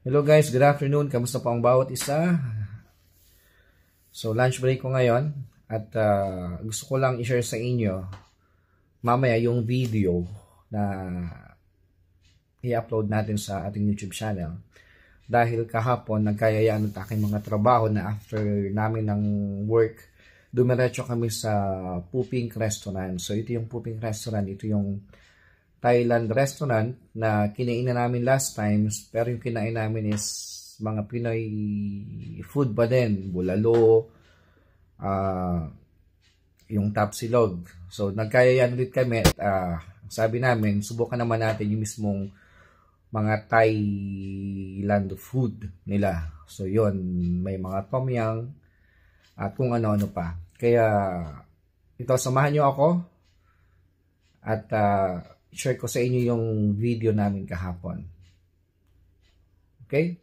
Hello guys, good afternoon. Kamusta po ang bawat isa? So lunch break ko ngayon at gusto ko lang i-share sa inyo mamaya yung video na i-upload natin sa ating YouTube channel. Dahil kahapon nagkayayaan ng aking mga trabaho na after namin ng work, dumiretso kami sa Puping Restaurant. So ito yung Puping Restaurant, ito yung Thailand restaurant na kinainan namin last time, pero yung kinain namin is mga Pinoy food pa din, bulalo, yung tapsilog. So nagkayayaan ulit kami at sabi namin, subukan naman natin yung mismong mga Thailand food nila. So yon, may mga tom yum at kung ano-ano pa. Kaya ito, samahan nyo ako at share ko sa inyo yung video namin kahapon. Okay?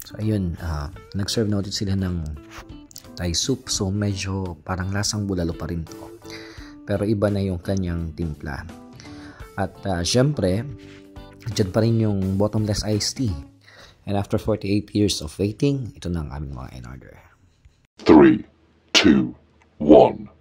So ayun, nag-serve na ulit sila ng Thai soup. So medyo parang lasang bulalo pa rin to. Pero iba na yung kanyang timpla. At syempre, dyan pa rin yung bottomless iced tea. And after 48 years of waiting, ito na ang aming mga in-order. 3, 2, 1.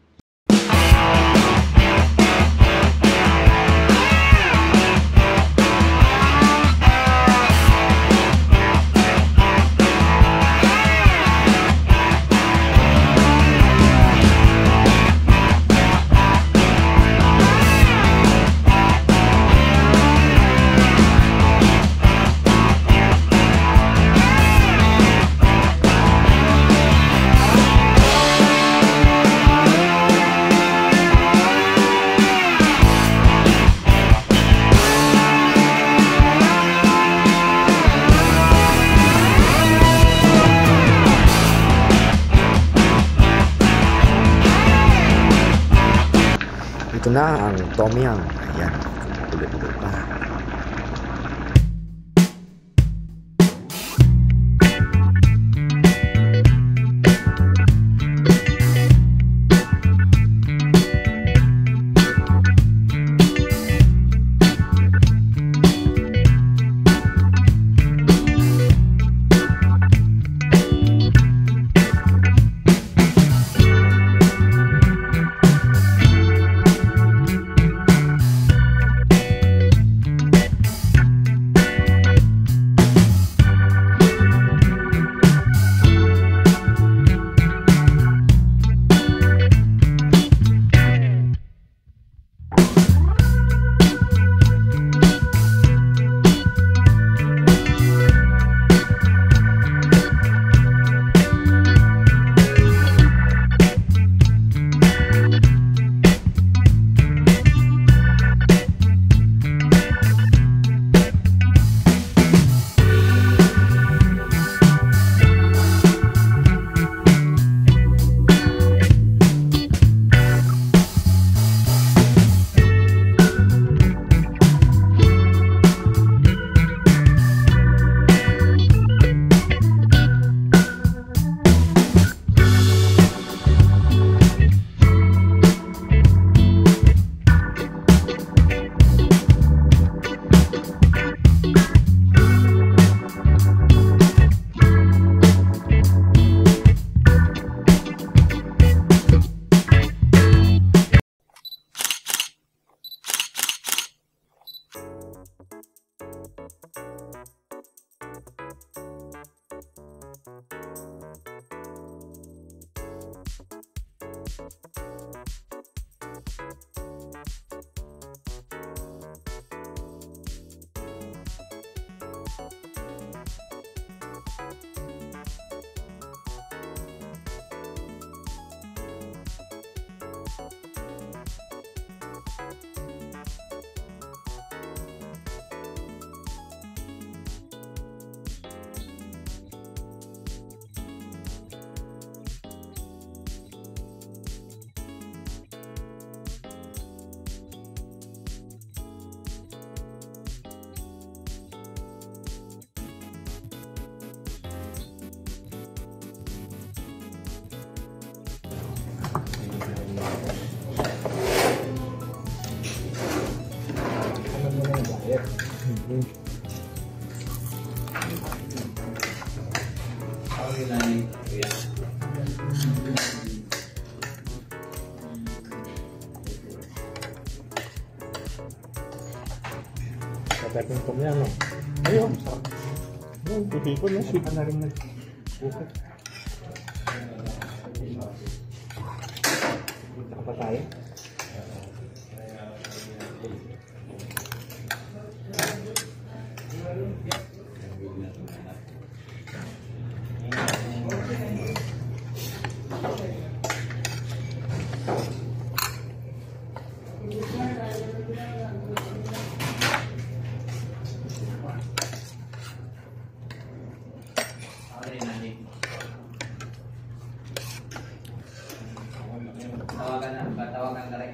Ito na ang tom yum. Ayan, tuloy-tuloy pa. Katapin ko niya, no? Ayun, sarap. Yung pipipon na, sweet na rin nag-bukit. Saka pa tayo. Tawagan ka rin.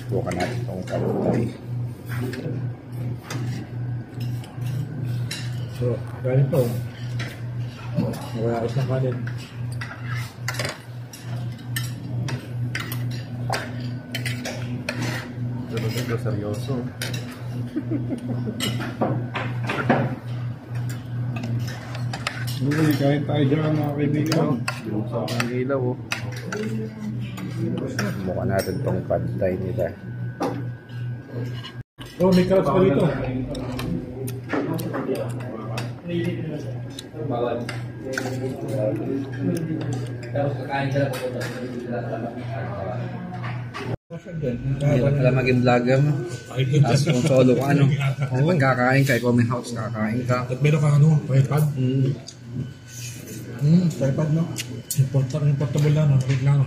Subukan natin itong kalutay. So, galing po. Wala is ng kanin. Pero dito, seryoso. Hindi, kahit tayo dyan mga kaibigan. Yung sa ang ilaw, oh. Subukan natin itong pad-thai nila. Oh, may carrots pa dito. Hindi na pala maging vlogger mo. Tapos kung solo ka, ano, kung kakain ka, ikaw may house, kakain ka. At meron kang ano, tripod? Tripod, no? Portable lang, no? Wait lang, no?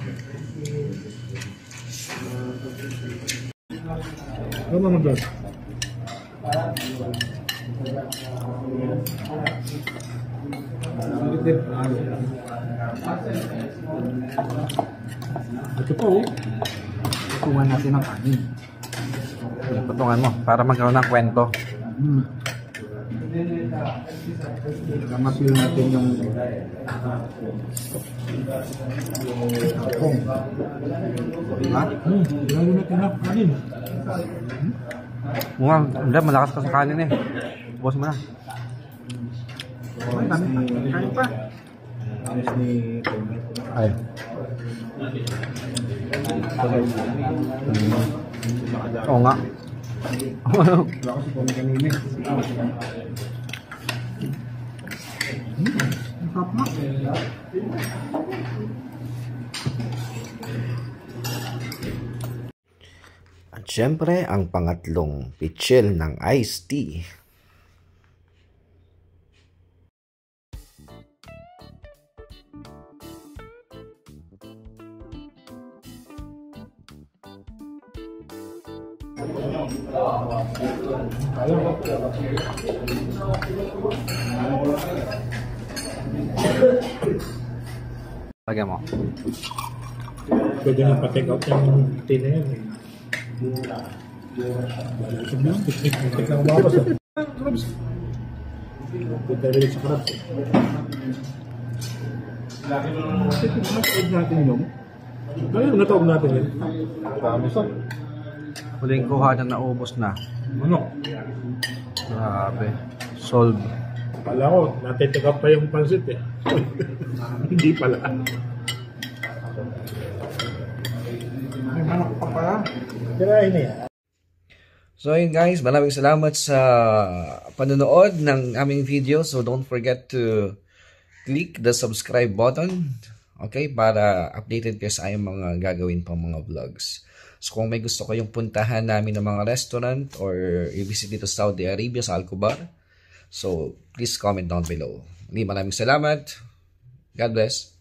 Ano naman doon? Ito po, oh. Patungan natin ng kanin. Patungan mo, para magkaroon ng kwento. Kamasin natin yung akong. Ha? Lalo natin na kanin. Mukhang, hindi, malakas ka sa kanin eh. Bukas mo na. Ay, dami. Kanin pa. Anis ni Ay. Oo nga. wala kasi po kanina. Sarap na. At syempre, ang pangatlong pitchel ng iced tea. Lagyan mo. Pwede na pa-take out yung tea na yan. Balasag na. Tik lang bawas. Crabs. Punta rin sa crabs. Natawag natin yun. Kaya natawag natin yun. Promise ah. Huling kuha na naubos na. Ano? Grabe. Solve. Pala ko, natitikap pa yung pansit eh. Hindi pala. May manok pa pala. Tirahin na yan. So yun guys, maraming salamat sa panonood ng aming video. So don't forget to click the subscribe button. Okay, para updated kayo sa ayong mga gagawin pang mga vlogs. So kung may gusto kayong puntahan namin ng mga restaurant or i-visit dito sa Saudi Arabia, sa Al-Kubar, so please comment down below. Maraming salamat. God bless.